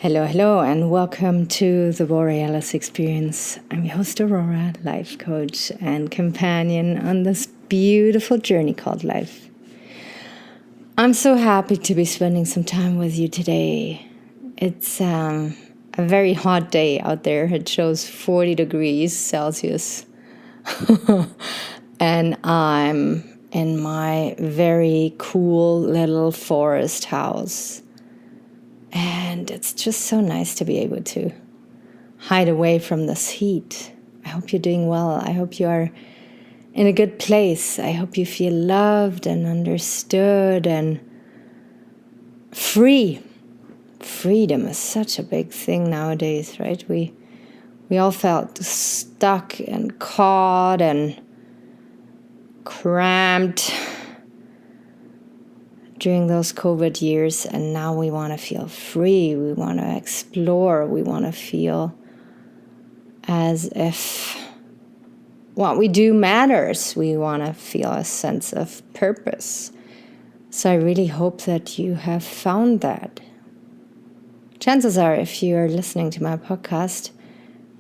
Hello, and welcome to the Borealis Experience. I'm your host, Aurora, life coach and companion on this beautiful journey called life. I'm so happy to be spending some time with you today. It's a very hot day out there. It shows 40 degrees Celsius. And I'm in my very cool little forest house. And it's just so nice to be able to hide away from this heat. I hope you're doing well. I hope you are in a good place. I hope you feel loved and understood and free. Freedom is such a big thing nowadays, right? We all felt stuck and caught and cramped during those COVID years, and now we want to feel free, we want to explore, we want to feel as if what we do matters, we want to feel a sense of purpose. So I really hope that you have found that. Chances are, if you're listening to my podcast,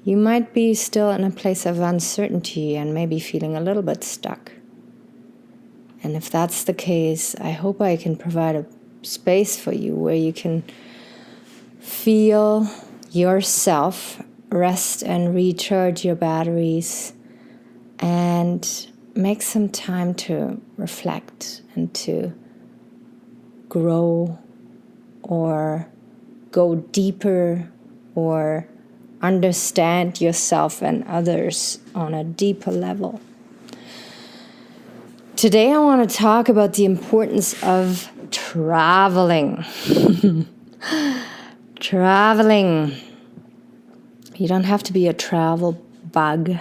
you might be still in a place of uncertainty and maybe feeling a little bit stuck. And if that's the case, I hope I can provide a space for you where you can feel yourself, rest and recharge your batteries, and make some time to reflect and to grow or go deeper or understand yourself and others on a deeper level. Today I want to talk about the importance of traveling. Traveling. You don't have to be a travel bug.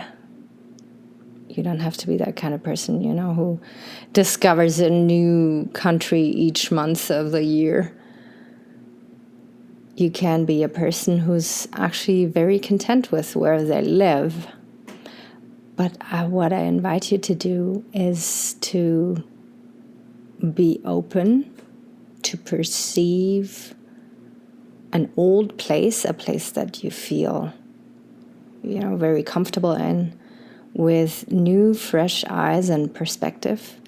You don't have to be that kind of person, who discovers a new country each month of the year. You can be a person who's actually very content with where they live. But what I invite you to do is to be open to perceive an old place, a place that you feel, very comfortable in, with new, fresh eyes and perspective.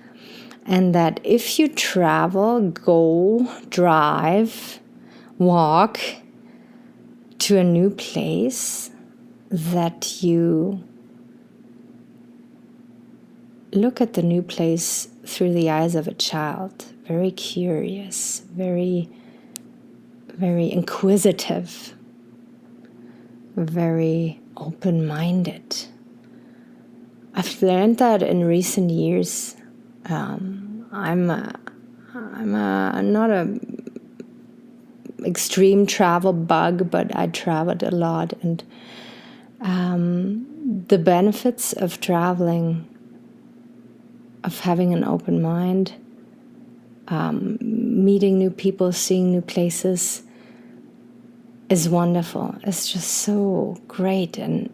And that if you travel, go, drive, walk to a new place, that you look at the new place through the eyes of a child, very curious, very, very inquisitive, very open-minded. I've learned that in recent years. I'm not a extreme travel bug, but I traveled a lot, and the benefits of traveling, of having an open mind, meeting new people, seeing new places, is wonderful. It's just so great. And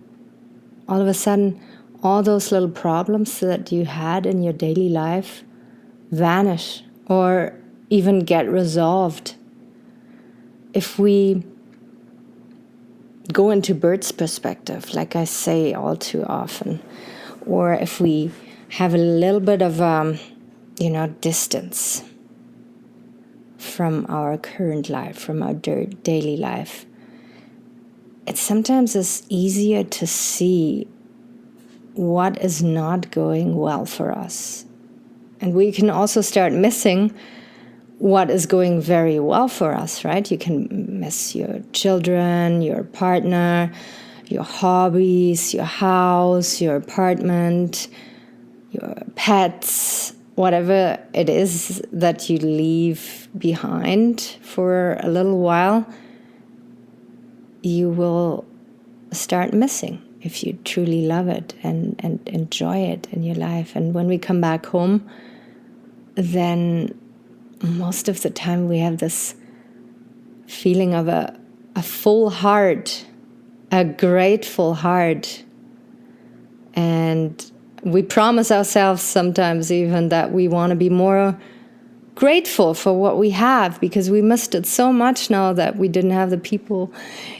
all of a sudden, all those little problems that you had in your daily life vanish or even get resolved. If we go into bird's perspective, like I say all too often, or if we have a little bit of, distance from our current life, from our daily life, it sometimes is easier to see what is not going well for us. And we can also start missing what is going very well for us, right? You can miss your children, your partner, your hobbies, your house, your apartment, your pets, whatever it is that you leave behind for a little while, you will start missing if you truly love it and enjoy it in your life. And when we come back home, then most of the time we have this feeling of a full heart, a grateful heart, and we promise ourselves sometimes even that we want to be more grateful for what we have, because we missed it so much now that we didn't have the people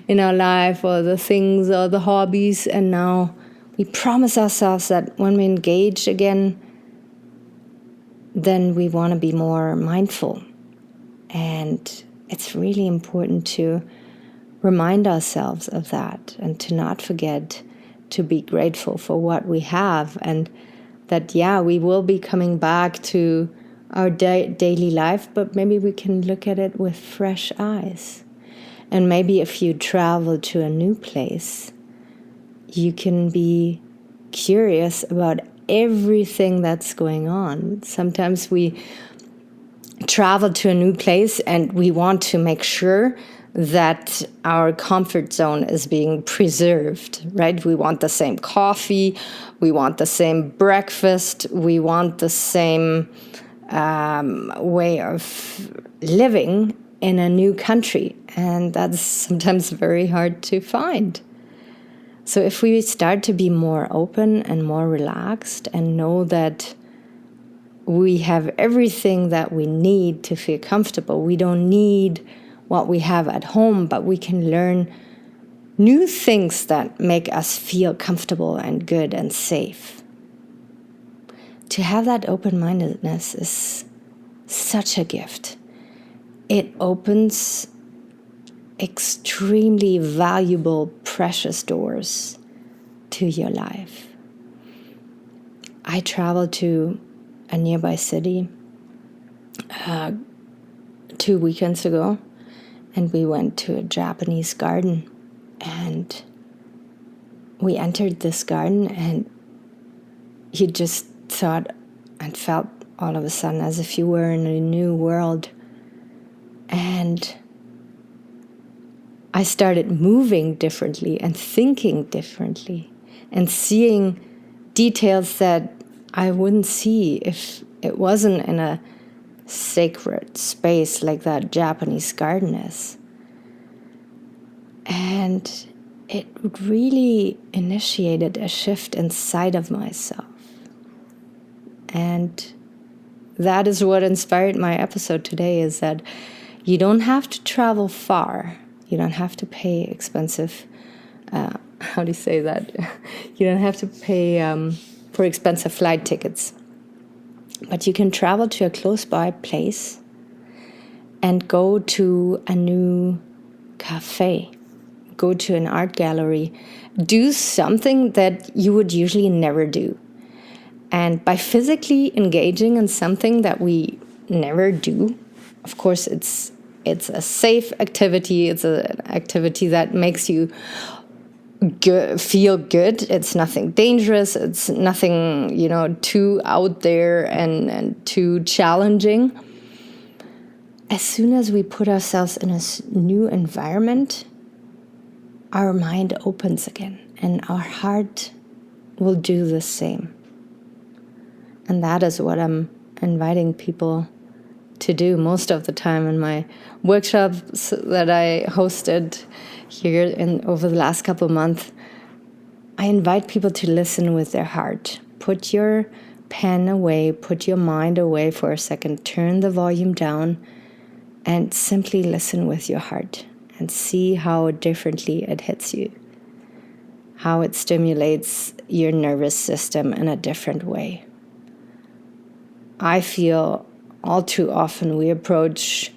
in our life or the things or the hobbies. And now we promise ourselves that when we engage again, then we want to be more mindful. And it's really important to remind ourselves of that and to not forget to be grateful for what we have, and that, we will be coming back to our daily life, but maybe we can look at it with fresh eyes. And maybe if you travel to a new place, you can be curious about everything that's going on. Sometimes we travel to a new place and we want to make sure that our comfort zone is being preserved, right? We want the same coffee, we want the same breakfast, we want the same way of living in a new country. And that's sometimes very hard to find. So if we start to be more open and more relaxed and know that we have everything that we need to feel comfortable, we don't need what we have at home, but we can learn new things that make us feel comfortable and good and safe. To have that open-mindedness is such a gift. It opens extremely valuable, precious doors to your life. I traveled to a nearby city 2 weekends ago, and we went to a Japanese garden, and we entered this garden, and you just thought and felt all of a sudden as if you were in a new world. And I started moving differently and thinking differently and seeing details that I wouldn't see if it wasn't in a sacred space like that Japanese garden is. And it really initiated a shift inside of myself. And that is what inspired my episode today, is that you don't have to travel far. You don't have to pay expensive, how do you say that? You don't have to pay for expensive flight tickets. But you can travel to a close by place and go to a new cafe, go to an art gallery, do something that you would usually never do. And by physically engaging in something that we never do, of course, it's a safe activity. It's an activity that makes you feel good. It's nothing dangerous. It's nothing, too out there and too challenging. As soon as we put ourselves in a new environment, our mind opens again, and our heart will do the same. And that is what I'm inviting people to do most of the time in my workshops that I hosted here over the last couple of months. I invite people to listen with their heart. Put your pen away, put your mind away for a second, turn the volume down, and simply listen with your heart and see how differently it hits you, how it stimulates your nervous system in a different way. I feel all too often we approach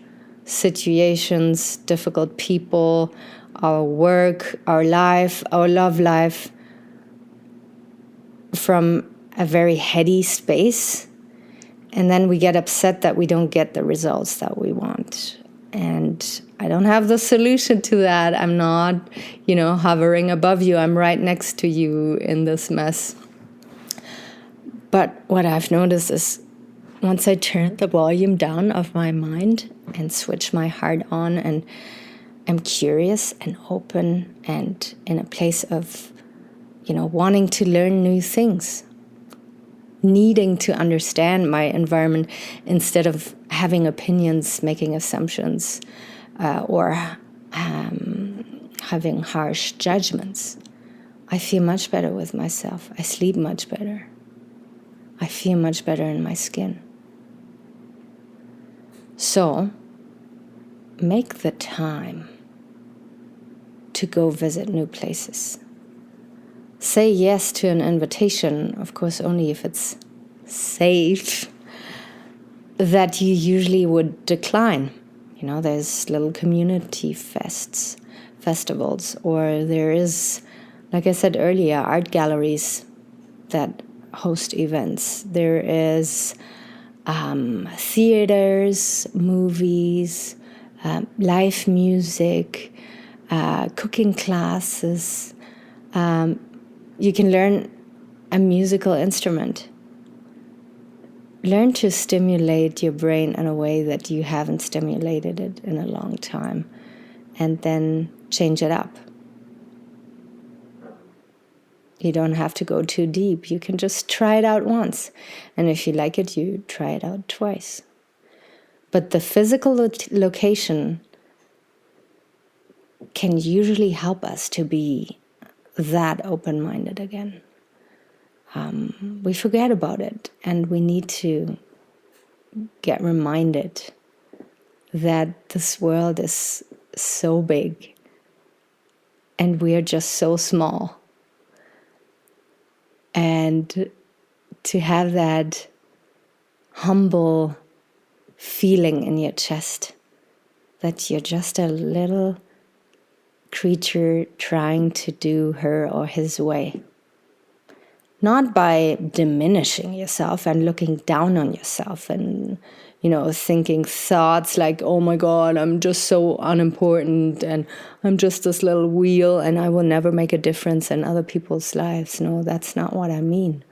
situations, difficult people, our work, our life, our love life from a very heady space. And then we get upset that we don't get the results that we want. And I don't have the solution to that. I'm not, hovering above you. I'm right next to you in this mess. But what I've noticed is once I turn the volume down of my mind and switch my heart on and am curious and open and in a place of, wanting to learn new things, needing to understand my environment instead of having opinions, making assumptions, or having harsh judgments, I feel much better with myself. I sleep much better. I feel much better in my skin. So make the time to go visit new places. Say yes to an invitation, of course, only if it's safe, that you usually would decline. There's little community festivals, or there is, like I said earlier, art galleries that host events. There is theaters, movies, live music, cooking classes. You can learn a musical instrument. Learn to stimulate your brain in a way that you haven't stimulated it in a long time, and then change it up. You don't have to go too deep. You can just try it out once. And if you like it, you try it out twice. But the physical location can usually help us to be that open-minded again. We forget about it, and we need to get reminded that this world is so big and we are just so small. And to have that humble feeling in your chest that you're just a little creature trying to do her or his way. Not by diminishing yourself and looking down on yourself and, thinking thoughts like, oh my God, I'm just so unimportant and I'm just this little wheel and I will never make a difference in other people's lives. No, that's not what I mean.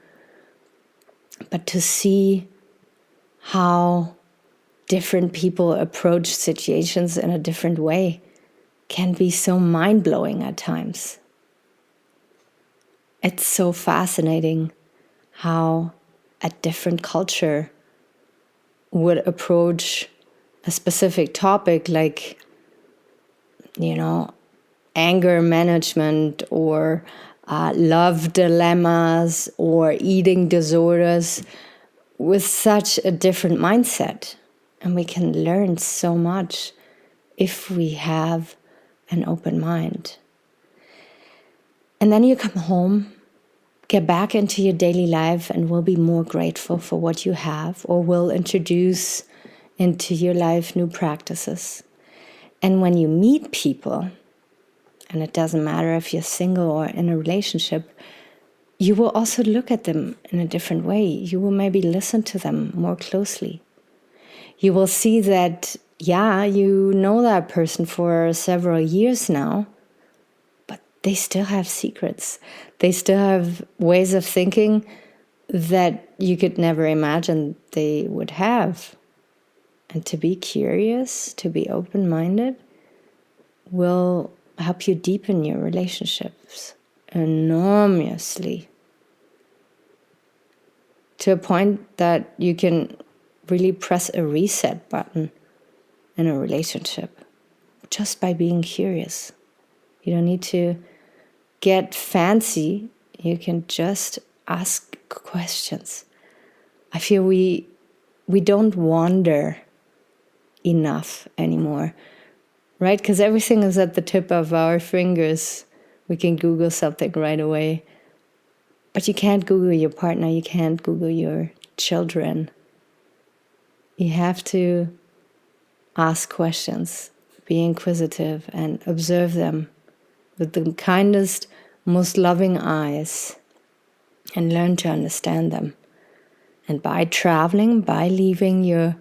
But to see how different people approach situations in a different way can be so mind-blowing at times. It's so fascinating how a different culture would approach a specific topic like, anger management or love dilemmas or eating disorders with such a different mindset. And we can learn so much if we have an open mind. And then you come home, get back into your daily life, and will be more grateful for what you have, or will introduce into your life new practices. And when you meet people, and it doesn't matter if you're single or in a relationship, you will also look at them in a different way. You will maybe listen to them more closely. You will see that, you know that person for several years now, they still have secrets. They still have ways of thinking that you could never imagine they would have. And to be curious, to be open-minded, will help you deepen your relationships enormously. To a point that you can really press a reset button in a relationship just by being curious. You don't need to get fancy. You can just ask questions. I feel we don't wonder enough anymore, right? Because everything is at the tip of our fingers. We can Google something right away. But you can't Google your partner. You can't Google your children. You have to ask questions, be inquisitive, and observe them with the kindest, most loving eyes, and learn to understand them. And by traveling, by leaving your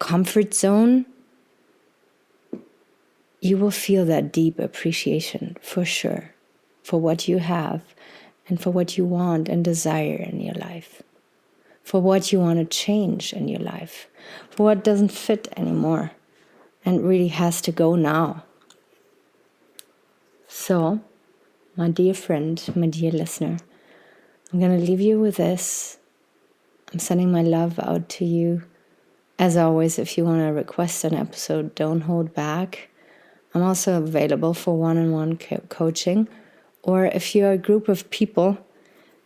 comfort zone, you will feel that deep appreciation for sure, for what you have and for what you want and desire in your life, for what you want to change in your life, for what doesn't fit anymore and really has to go now. So, my dear friend, my dear listener, I'm going to leave you with this. I'm sending my love out to you. As always, if you want to request an episode, don't hold back. I'm also available for one-on-one coaching. Or if you're a group of people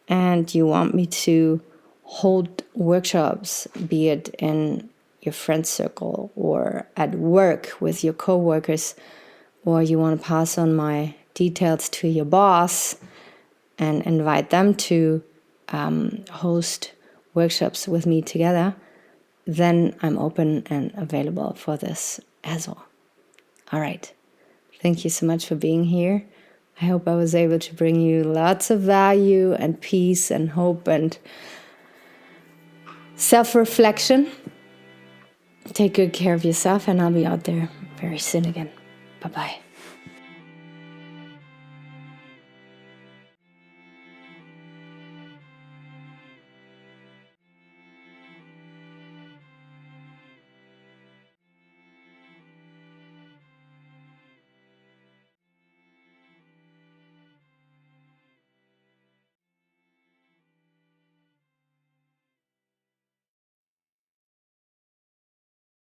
and you want me to hold workshops, be it in your friend circle, or at work with your coworkers, or you want to pass on my details to your boss and invite them to host workshops with me together, then I'm open and available for this as well. All right. Thank you so much for being here. I hope I was able to bring you lots of value and peace and hope and self-reflection. Take good care of yourself, and I'll be out there very soon again. Bye-bye.